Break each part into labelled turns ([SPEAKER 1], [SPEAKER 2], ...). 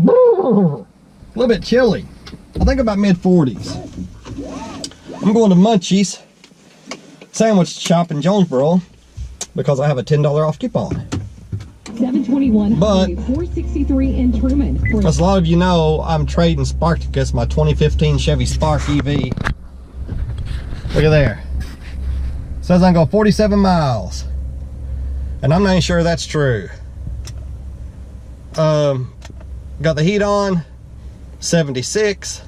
[SPEAKER 1] A little bit chilly. I think about mid-40s. I'm going to Munchy's sandwich shop in Jonesboro because I have a $10 off coupon.
[SPEAKER 2] 721
[SPEAKER 1] but
[SPEAKER 2] 463 in Truman.
[SPEAKER 1] As a lot of you know, I'm trading Spartacus, my 2015 Chevy Spark EV. Look at there. It says I can go 47 miles. And I'm not even sure that's true. Got the heat on, 76,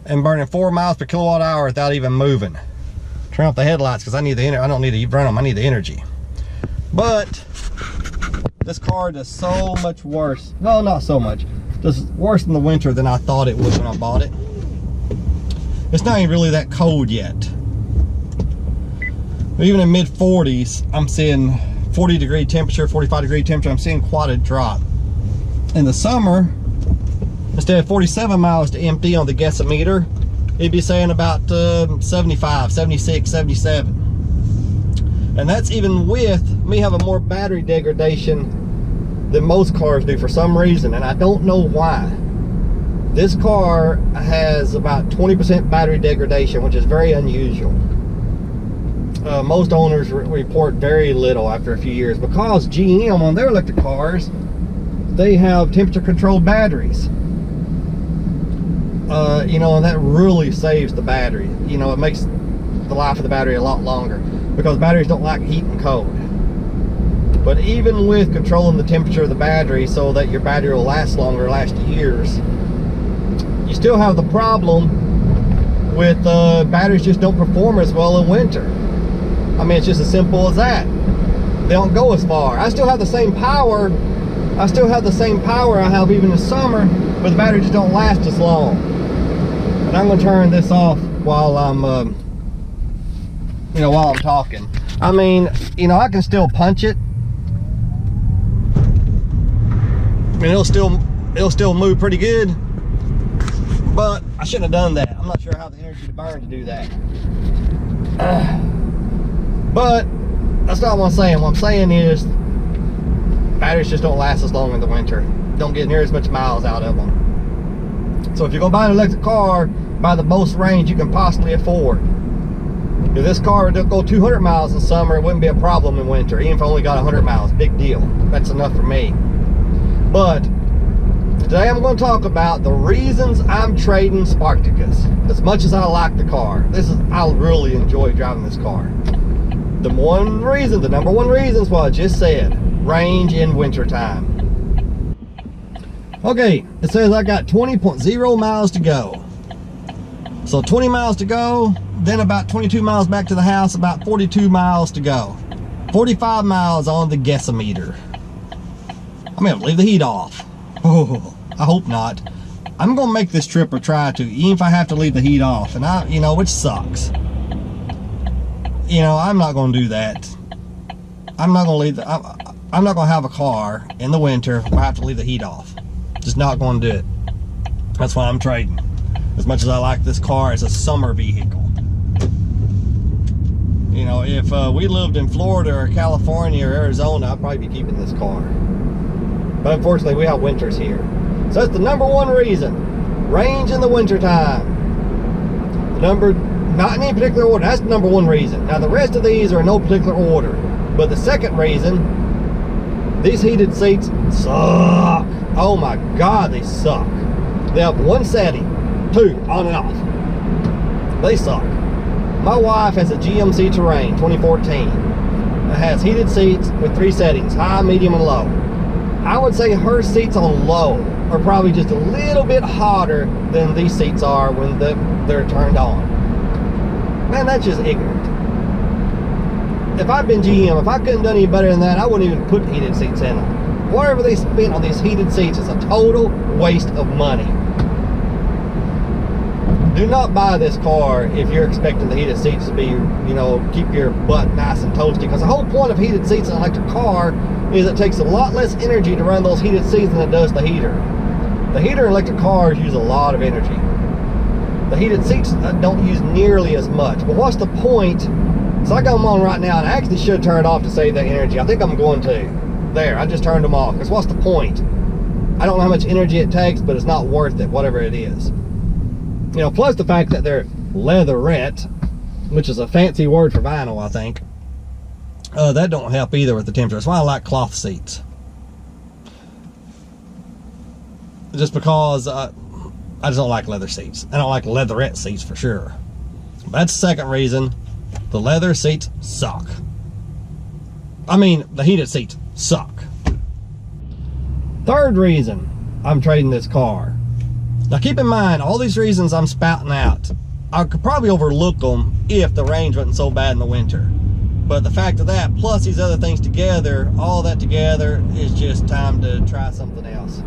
[SPEAKER 1] and burning 4 miles per kilowatt hour without even moving. Turn off the headlights because I need the energy. I don't need to run them. I need the energy. But this car does so much worse. No, not so much. Does worse in the winter than I thought it would when I bought it. It's not even really that cold yet. Even in mid 40s, I'm seeing 40-degree temperature, 45-degree temperature. I'm seeing quite a drop. In the summer, instead of 47 miles to empty on the gasometer, it'd be saying about 75, 76, 77. And that's even with me having more battery degradation than most cars do for some reason, and I don't know why. This car has about 20% battery degradation, which is very unusual. Most owners report very little after a few years because GM on their electric cars, they have temperature controlled batteries. You know, and that really saves the battery. You know, it makes the life of the battery a lot longer because batteries don't like heat and cold. But even with controlling the temperature of the battery so that your battery will last longer, last years, you still have the problem with batteries just don't perform as well in winter. I mean, it's just as simple as that. They don't go as far. I still have the same power. I still have the same power I have even in summer, but the batteries just don't last as long. And I'm going to turn this off while I'm, you know, while I'm talking. I mean, you know, I can still punch it. I mean, it'll still move pretty good. But I shouldn't have done that. I'm not sure how the energy to burn to do that. But that's not what I'm saying. What I'm saying is batteries just don't last as long in the winter. Don't get near as much miles out of them. So if you're gonna buy an electric car, buy the most range you can possibly afford. If this car would go 200 miles in summer, it wouldn't be a problem in winter. Even if I only got 100 miles, big deal. That's enough for me. But today I'm going to talk about the reasons I'm trading Spartacus. As much as I like the car, I really enjoy driving this car. The number one reason is what I just said: range in winter time. Okay, it says I got 20.0 miles to go. So 20 miles to go, then about 22 miles back to the house, about 42 miles to go. 45 miles on the gasometer. I'm gonna leave the heat off. Oh, I hope not. I'm gonna make this trip or try to, even if I have to leave the heat off, and you know, which sucks. You know, I'm not gonna do that. I'm not gonna have a car in the winter where I have to leave the heat off. Just not gonna do it. That's why I'm trading. As much as I like this car, it's a summer vehicle. You know, if we lived in Florida or California or Arizona, I'd probably be keeping this car. But unfortunately, we have winters here. So that's the number one reason. Range in the winter time. Not in any particular order. That's the number one reason. Now the rest of these are in no particular order. But the second reason, these heated seats suck. Oh my God, they suck. They have one setting, two, on and off. They suck. My wife has a GMC Terrain 2014. It has heated seats with 3 settings: high, medium, and low. I would say her seats on low are probably just a little bit hotter than these seats are when they're turned on. Man, that's just ignorant. If I'd been GM, if I couldn't done any better than that, I wouldn't even put heated seats in them. Whatever they spent on these heated seats is a total waste of money. Do not buy this car if you're expecting the heated seats to be, you know, keep your butt nice and toasty. Because the whole point of heated seats in an electric car is it takes a lot less energy to run those heated seats than it does the heater. The heater in electric cars use a lot of energy. The heated seats don't use nearly as much. But what's the point? So I got them on right now, and I actually should turn it off to save that energy. I think I'm going to. There, I just turned them off. Because what's the point? I don't know how much energy it takes, but it's not worth it, whatever it is. You know, plus the fact that they're leatherette, which is a fancy word for vinyl, I think. That don't help either with the temperature. That's why I like cloth seats. Just because I just don't like leather seats. I don't like leatherette seats for sure. That's the second reason. The leather seats suck. I mean, the heated seats suck. Third reason I'm trading this car. Now keep in mind, all these reasons I'm spouting out, I could probably overlook them if the range wasn't so bad in the winter. But the fact of that, plus these other things together, all that together, is just time to try something else.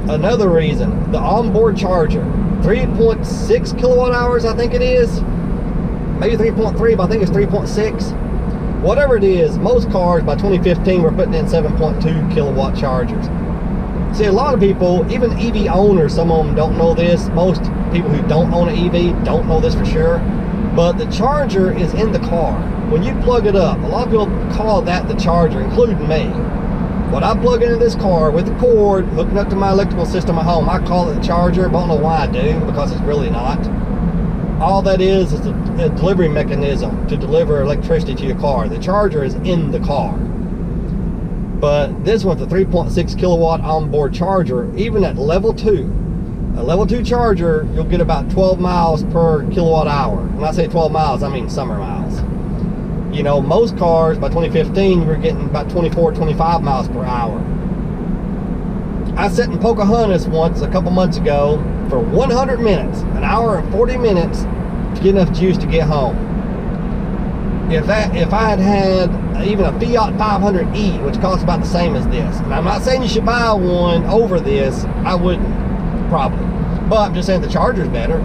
[SPEAKER 1] Another reason, the onboard charger. 3.6 kilowatt hours, I think it is. Maybe 3.3, but I think it's 3.6. Whatever it is, most cars by 2015 were putting in 7.2 kilowatt chargers. See, a lot of people, even EV owners, some of them don't know this. Most people who don't own an EV don't know this for sure. But the charger is in the car. When you plug it up, a lot of people call that the charger, including me. When I plug into this car with the cord, hooking up to my electrical system at home, I call it the charger, but I don't know why I do, because it's really not. All that is a delivery mechanism to deliver electricity to your car. The charger is in the car. But this one's a 3.6 kilowatt onboard charger, even at level 2. A level 2 charger, you'll get about 12 miles per kilowatt hour. When I say 12 miles, I mean summer miles. You know, most cars by 2015, you were getting about 24, 25 miles per hour. I sat in Pocahontas once a couple months ago for 100 minutes, an hour and 40 minutes to get enough juice to get home. If I had even a Fiat 500e, which costs about the same as this, and I'm not saying you should buy one over this, I wouldn't, probably. But I'm just saying the charger's better.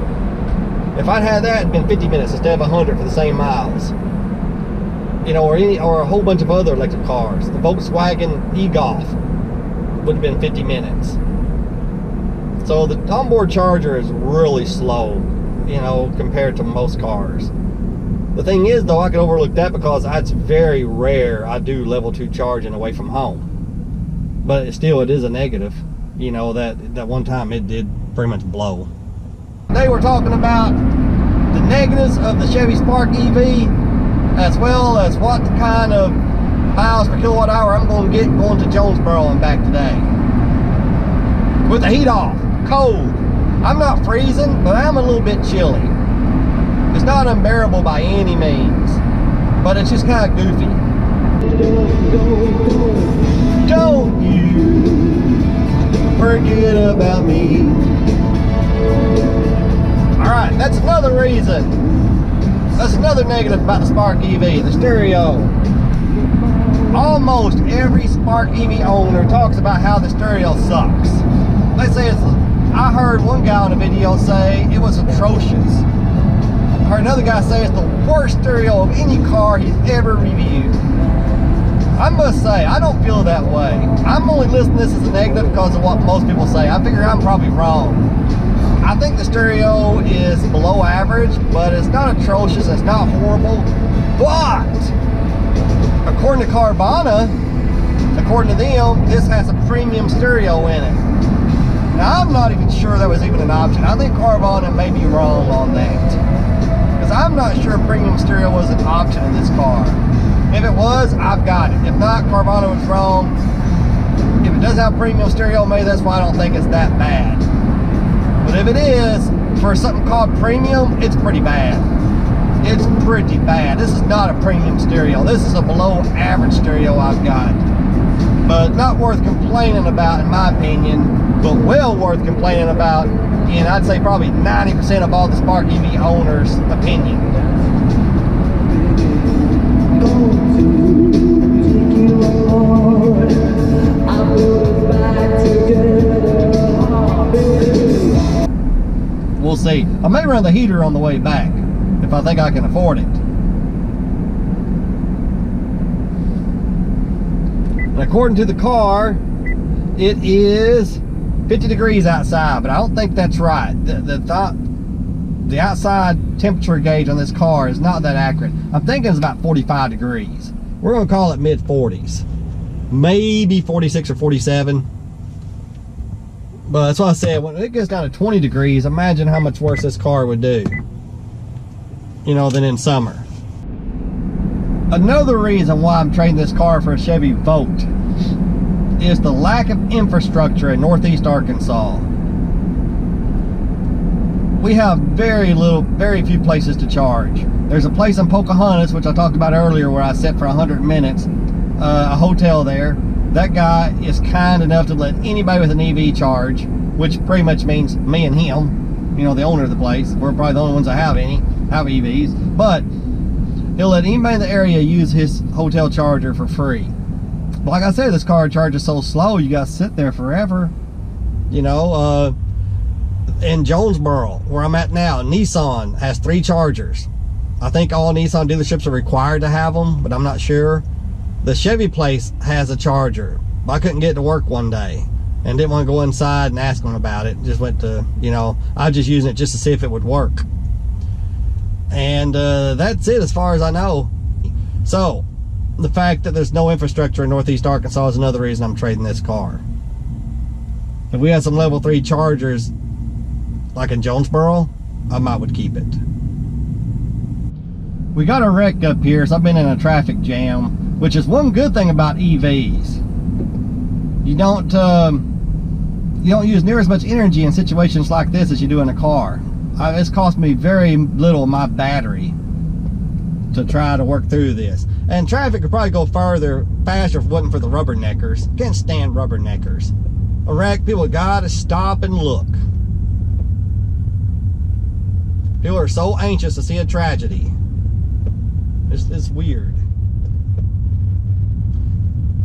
[SPEAKER 1] If I'd had that, it'd been 50 minutes instead of 100 for the same miles. You know, or a whole bunch of other electric cars. The Volkswagen e-Golf would have been 50 minutes. So the onboard charger is really slow, you know, compared to most cars. The thing is, though, I could overlook that because it's very rare I do level 2 charging away from home. But it is a negative. You know, that one time it did pretty much blow. Today we're talking about the negatives of the Chevy Spark EV, as well as what kind of miles per kilowatt hour I'm going to get going to Jonesboro and back today. With the heat off, cold. I'm not freezing, but I'm a little bit chilly. It's not unbearable by any means, but it's just kind of goofy. Don't you forget about me. Alright, that's another reason. That's another negative about the Spark EV, the stereo. Almost every Spark EV owner talks about how the stereo sucks. They say I heard one guy on a video say it was atrocious. I heard another guy say it's the worst stereo of any car he's ever reviewed. I must say, I don't feel that way. I'm only listing this as a negative because of what most people say. I figure I'm probably wrong. I think the stereo is below average, but it's not atrocious, it's not horrible. But according to Carvana, according to them, this has a premium stereo in it. Now, I'm not even sure that was even an option. I think Carvana may be wrong on that, because I'm not sure premium stereo was an option in this car. If it was, I've got it. If not, Carvana was wrong. If it does have premium stereo, maybe that's why I don't think it's that bad. But if it is, for something called premium, it's pretty bad. It's pretty bad. This is not a premium stereo. This is a below average stereo I've got. But not worth complaining about, in my opinion, but well worth complaining about in, I'd say, probably 90% of all the Spark EV owners' opinion. We'll see. I may run the heater on the way back if I think I can afford it. And according to the car, it is 50 degrees outside, but I don't think that's right. The outside temperature gauge on this car is not that accurate. I'm thinking it's about 45 degrees. We're going to call it mid 40s. Maybe 46 or 47. But that's why I said, when it gets down to 20 degrees, imagine how much worse this car would do, you know, than in summer. Another reason why I'm trading this car for a Chevy Volt is the lack of infrastructure in Northeast Arkansas. We have very few places to charge. There's a place in Pocahontas, which I talked about earlier, where I sat for 100 minutes, a hotel there. That guy is kind enough to let anybody with an EV charge, which pretty much means me and him, you know, the owner of the place. We're probably the only ones that have EVs, but he'll let anybody in the area use his hotel charger for free. But like I said, this car charges so slow, you gotta sit there forever. You know, in Jonesboro, where I'm at now, Nissan has 3 chargers. I think all Nissan dealerships are required to have them, but I'm not sure. The Chevy place has a charger, but I couldn't get to work one day and didn't want to go inside and ask them about it. Just went to, you know, I was just using it just to see if it would work. And that's it as far as I know. So the fact that there's no infrastructure in Northeast Arkansas is another reason I'm trading this car. If we had some level 3 chargers like in Jonesboro, I might would keep it. We got a wreck up here, so I've been in a traffic jam, which is one good thing about EVs. You don't use near as much energy in situations like this as you do in a car. It's cost me very little of my battery to try to work through this. And traffic could probably go faster if it wasn't for the rubberneckers. Can't stand rubberneckers. A wreck, people gotta stop and look. People are so anxious to see a tragedy. It's weird.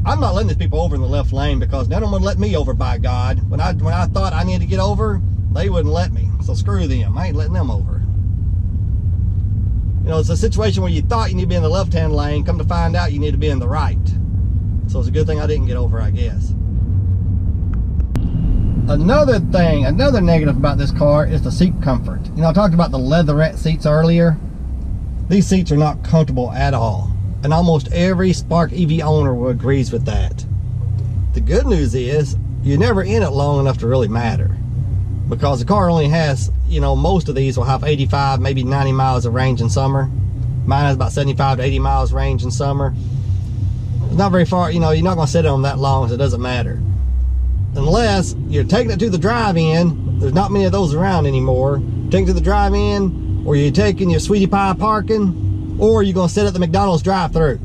[SPEAKER 1] I'm not letting these people over in the left lane because none of them would let me over, by God. When I thought I needed to get over, they wouldn't let me. So screw them. I ain't letting them over. You know, it's a situation where you thought you need to be in the left-hand lane, come to find out you need to be in the right. So it's a good thing I didn't get over, I guess. Another thing, another negative about this car is the seat comfort. You know, I talked about the leatherette seats earlier. These seats are not comfortable at all. And almost every Spark EV owner agrees with that. The good news is, you're never in it long enough to really matter. Because the car only has, you know, most of these will have 85, maybe 90 miles of range in summer. Mine has about 75 to 80 miles range in summer. It's not very far, you know, you're not going to sit on them that long, so it doesn't matter. Unless you're taking it to the drive-in, there's not many of those around anymore. Taking it to the drive-in, or you're taking your sweetie pie parking, or you're going to sit at the McDonald's drive-thru.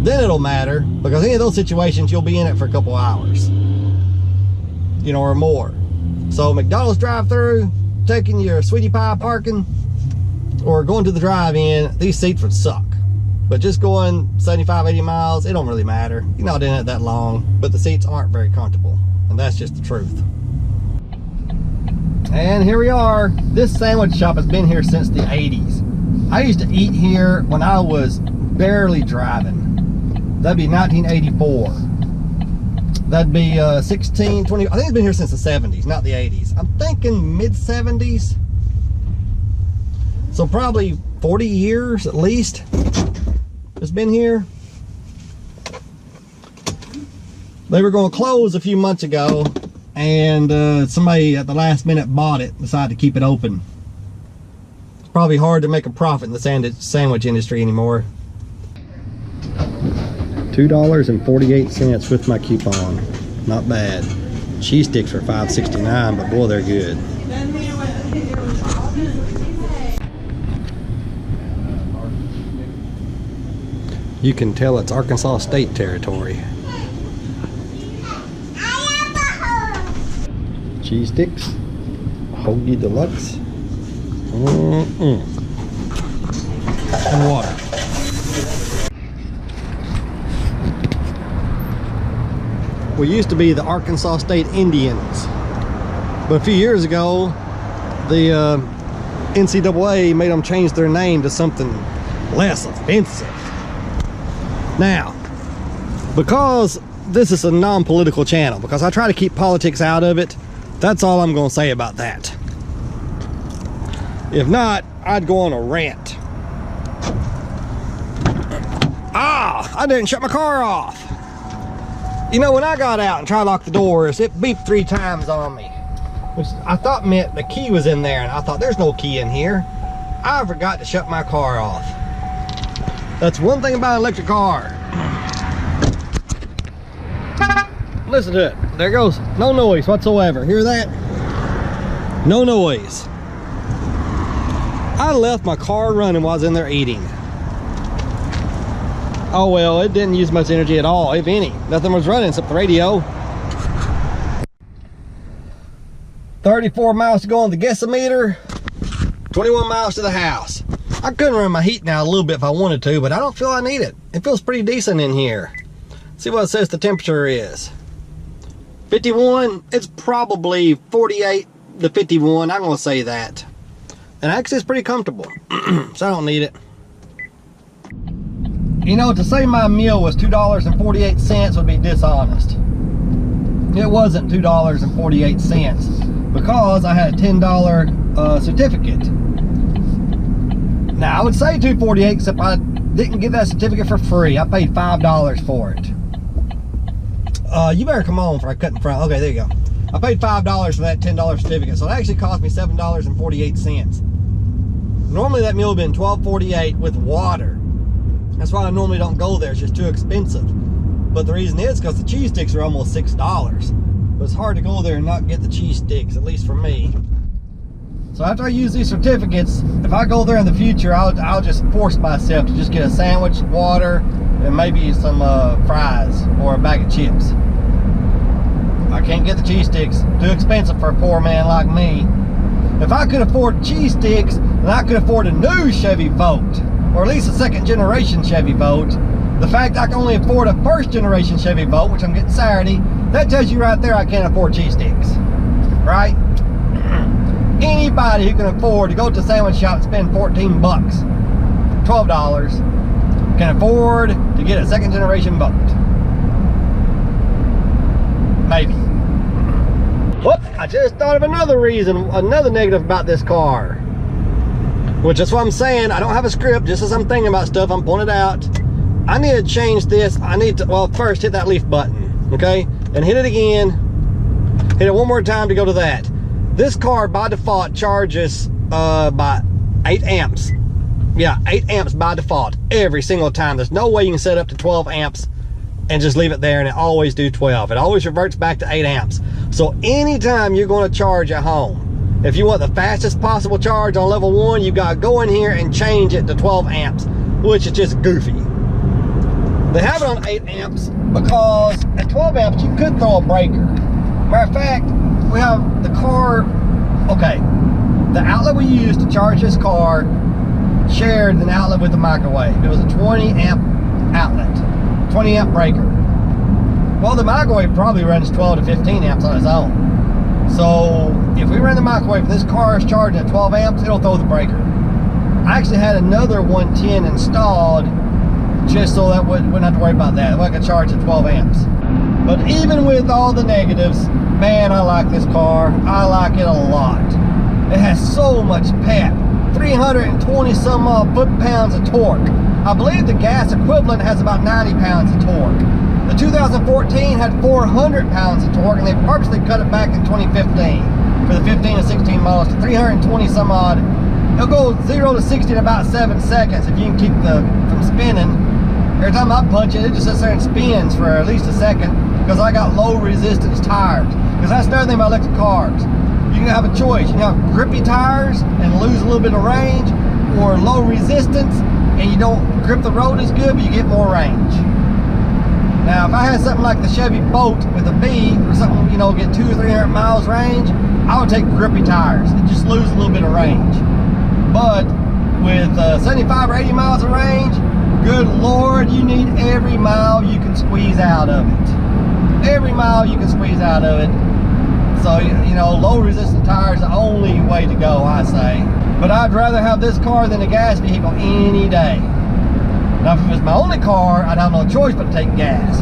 [SPEAKER 1] Then it'll matter, because any of those situations, you'll be in it for a couple hours, you know, or more. So McDonald's drive-thru, taking your sweetie pie parking, or going to the drive-in, these seats would suck. But just going 75, 80 miles, it don't really matter. You're not in it that long, but the seats aren't very comfortable. And that's just the truth. And here we are. This sandwich shop has been here since the 80s. I used to eat here when I was barely driving. That'd be 1984. That'd be 16, 20, I think it's been here since the 70s, not the 80s. I'm thinking mid-70s. So probably 40 years at least. It's been here. They were going to close a few months ago, and somebody at the last minute bought it, decided to keep it open. It's probably hard to make a profit in the sandwich industry anymore. $2.48 with my coupon. Not bad. Cheese sticks are $5.69, but boy, they're good. You can tell it's Arkansas State territory. Cheese sticks, hoagie deluxe, and water. We used to be the Arkansas State Indians, but a few years ago, the NCAA made them change their name to something less offensive. Now, because this is a non-political channel, because I try to keep politics out of it, that's all I'm going to say about that. If not, I'd go on a rant. Ah, I didn't shut my car off. You know, when I got out and tried to lock the doors, it beeped 3 times on me, which I thought meant the key was in there, and I thought there's no key in here. I forgot to shut my car off. That's one thing about an electric car. Listen to it. There goes. No noise whatsoever. Hear that? No noise. I left my car running while I was in there eating. Oh well, it didn't use much energy at all, if any. Nothing was running except the radio. 34 miles to go on the guessometer. 21 miles to the house. I couldn't run my heat now a little bit if I wanted to, but I don't feel I need it. It feels pretty decent in here. See what it says the temperature is. 51, it's probably 48 to 51, I'm gonna say that. And actually it's pretty comfortable, so I don't need it. You know, to say my meal was $2.48 would be dishonest. It wasn't $2.48 because I had a $10 certificate. Now I would say $2.48 except I didn't get that certificate for free. I paid $5 for it. You better come on before I cut in front. Okay, there you go. I paid $5 for that $10 certificate, so it actually cost me $7.48. Normally that meal would have been $12.48 with water. That's why I normally don't go there. It's just too expensive. But the reason is because the cheese sticks are almost $6. But it's hard to go there and not get the cheese sticks, at least for me. So after I use these certificates, if I go there in the future, I'll just force myself to just get a sandwich, water, and maybe some fries or a bag of chips. I can't get the cheese sticks. Too expensive for a poor man like me. If I could afford cheese sticks, then I could afford a new Chevy Volt, or at least a 2nd generation Chevy Volt. The fact I can only afford a 1st generation Chevy Volt, which I'm getting Saturday, that tells you right there I can't afford cheese sticks, right? Anybody who can afford to go to a sandwich shop and spend 14 bucks, $12, can afford to get a 2nd generation Volt. Maybe. Whoop, I just thought of another reason, another negative about this car. Which is what I'm saying, I don't have a script, just as I'm thinking about stuff, I'm pulling it out. I need to change this. I need to, well, first hit that leaf button, okay? And hit it again. Hit it one more time to go to that. This car by default charges by 8 amps. Yeah, 8 amps by default every single time. There's no way you can set up to 12 amps and just leave it there and it always do 12. It always reverts back to 8 amps. So anytime you're going to charge at home, if you want the fastest possible charge on level 1, you got to go in here and change it to 12 amps, which is just goofy. They have it on 8 amps because at 12 amps you could throw a breaker. Matter of fact, we have the car, okay, the outlet we used to charge this car shared an outlet with the microwave. It was a 20 amp outlet, 20 amp breaker. Well, the microwave probably runs 12 to 15 amps on its own. So if we run the microwave, this car is charging at 12 amps, it'll throw the breaker. I actually had another 110 installed just so that wouldn't have to worry about that. I could charge at 12 amps. But even with all the negatives, man, I like this car. I like it a lot. It has so much pep. 320 some odd foot-pounds of torque. I believe the gas equivalent has about 90 pounds of torque. The 2014 had 400 pounds of torque, and they purposely cut it back in 2015 for the 15 and 16 models to 320 some odd. It'll go 0 to 60 in about 7 seconds if you can keep from spinning. Every time I punch it, it just sits there and spins for at least a second because I got low resistance tires. Because that's another thing about electric cars. You can have a choice. You can have grippy tires and lose a little bit of range, or low resistance and you don't grip the road as good, but you get more range. Now, if I had something like the Chevy Volt with a B or something, you know, get 200 or 300 miles range, I would take grippy tires and just lose a little bit of range. But with 75 or 80 miles of range, good Lord, you need every mile you can squeeze out of it. Every mile you can squeeze out of it. So, you know, low resistance tires are the only way to go, I say. But I'd rather have this car than a gas vehicle any day. Now, if it was my only car, I'd have no choice but to take gas.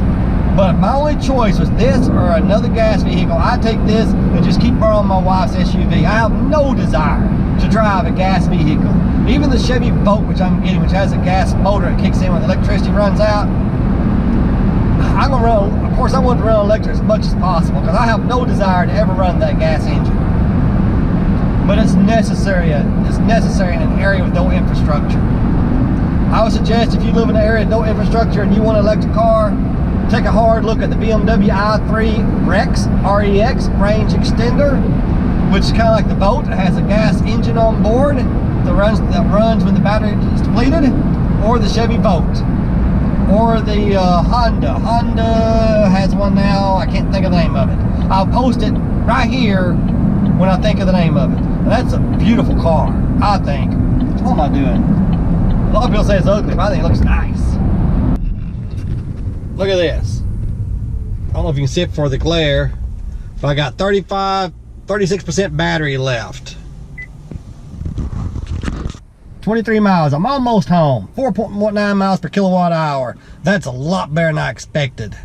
[SPEAKER 1] But if my only choice was this or another gas vehicle, I'd take this and just keep borrowing my wife's SUV. I have no desire to drive a gas vehicle. Even the Chevy Volt, which I'm getting, which has a gas motor that kicks in when the electricity runs out, I'm gonna run, of course I want to run electric as much as possible because I have no desire to ever run that gas engine. But it's necessary in an area with no infrastructure. I would suggest if you live in an area with no infrastructure and you want an electric car, take a hard look at the BMW i3 REX range extender, which is kind of like the Volt. It has a gas engine on board that runs when the battery is depleted, or the Chevy Volt, or the Honda. Honda has one now. I can't think of the name of it. I'll post it right here when I think of the name of it. And that's a beautiful car, I think. What am I doing? A lot of people say it's ugly, but I think it looks nice. Look at this. I don't know if you can see it for the glare, but I got 36% battery left. 23 miles. I'm almost home. 4.9 miles per kilowatt hour. That's a lot better than I expected.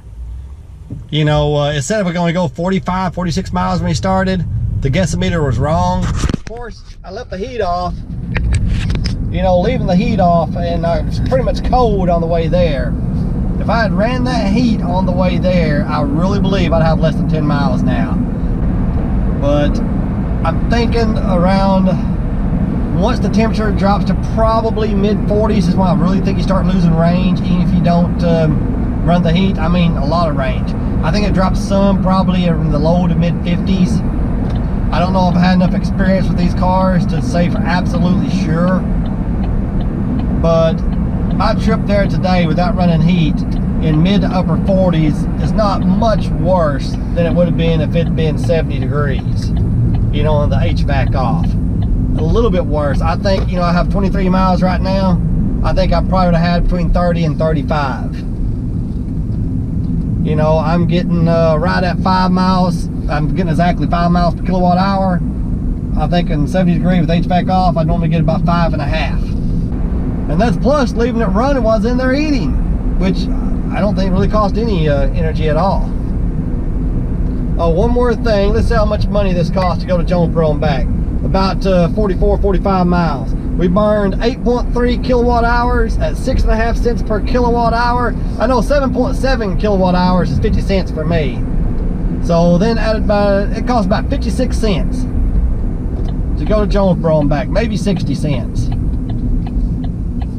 [SPEAKER 1] You know, it said it was going to go 45, 46 miles when we started. The guessometer was wrong. Of course, I left the heat off. You know, leaving the heat off, and it was pretty much cold on the way there. If I had ran that heat on the way there, I really believe I'd have less than 10 miles now. But I'm thinking around, once the temperature drops to probably mid-40s is when I really think you start losing range, even if you don't run the heat. I mean, a lot of range. I think it drops some, probably in the low to mid-50s. I don't know if I had enough experience with these cars to say for absolutely sure. But my trip there today without running heat in mid to upper 40s is not much worse than it would have been if it had been 70 degrees, you know, on the HVAC off. A little bit worse. I think, you know, I have 23 miles right now. I think I probably would have had between 30 and 35. You know, I'm getting right at 5 miles. I'm getting exactly 5 miles per kilowatt hour. I think in 70 degrees with HVAC off, I normally get about 5.5. And that's plus leaving it running while I was in there eating, which I don't think really cost any energy at all. Oh, one more thing. Let's see how much money this costs to go to Jonesboro and back. About 44, 45 miles. We burned 8.3 kilowatt hours at 6.5 cents per kilowatt hour. I know 7.7 kilowatt hours is 50 cents for me. So then added by, it costs about 56 cents to go to Jonesboro and back, maybe 60 cents.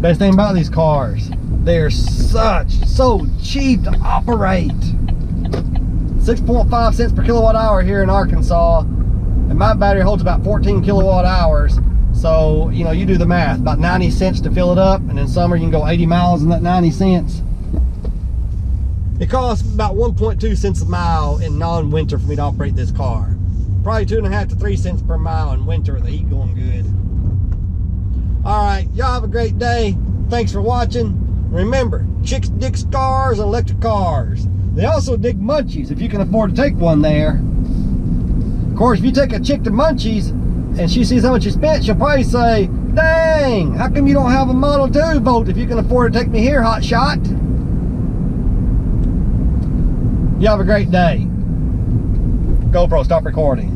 [SPEAKER 1] Best thing about these cars, they're so cheap to operate. 6.5 cents per kilowatt hour here in Arkansas, and my battery holds about 14 kilowatt hours. So, you know, you do the math, about 90 cents to fill it up, and in summer you can go 80 miles in that 90 cents. It costs about 1.2 cents a mile in non-winter for me to operate this car. Probably 2.5 to 3 cents per mile in winter with the heat going good. Alright, y'all have a great day. Thanks for watching. Remember, chicks dig cars and electric cars. They also dig Munchies if you can afford to take one there. Of course, if you take a chick to Munchies and she sees how much you spent, she'll probably say, dang, how come you don't have a Model 2 Volt if you can afford to take me here, hot shot? You have a great day. GoPro, stop recording.